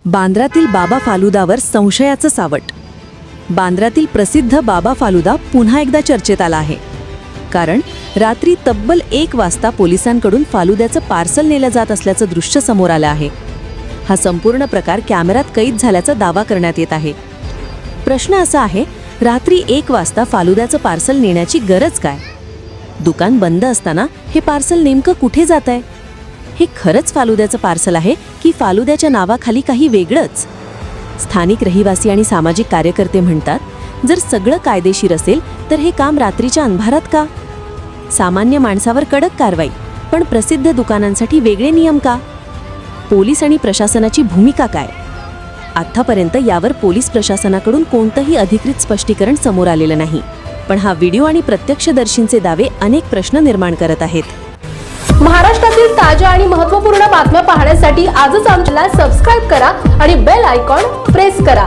बांद्रातील बाबा फालुदावर संशयाचं सावट. बांद्रातील प्रसिद्ध बाबा फालुदा पुन्हा एकदा चर्चेत आला आहे. कारण रात्री तब्बल 1 वाजता पोलिसांकडून फालुद्याचं पार्सल नेलं जात असल्याचं दृश्य समोर आलं आहे. हा संपूर्ण प्रकार कॅमेऱ्यात कैद झाल्याचा दावा करण्यात येत आहे. प्रश्न असा आहे, रात्री 1 वाजता फालुद्याचं पार्सल नेण्याची गरज काय? दुकान बंद असताना हे पार्सल नेमकं कुठे जात आहे? हे खरंच फालुद्याचं पार्सल आहे की फालुद्याच्या नावाखाली काही वेगळंच? स्थानिक रहिवासी आणि सामाजिक कार्यकर्ते म्हणतात, जर सगळं कायदेशीर असेल तर हे काम रात्रीच्या अंधारात का? सामान्य माणसावर कडक कारवाई, पण प्रसिद्ध दुकानांसाठी वेगळे नियम का? पोलीस आणि प्रशासनाची भूमिका काय? आत्तापर्यंत यावर पोलीस प्रशासनाकडून कोणतंही अधिकृत स्पष्टीकरण समोर आलेलं नाही. पण हा व्हिडिओ आणि प्रत्यक्षदर्शींचे दावे अनेक प्रश्न निर्माण करत आहेत. महाराष्ट्रातील ताज्या आणि महत्त्वपूर्ण बातम्या पाहण्यासाठी आजच आमच्याला सबस्क्राइब करा आणि बेल आयकॉन प्रेस करा.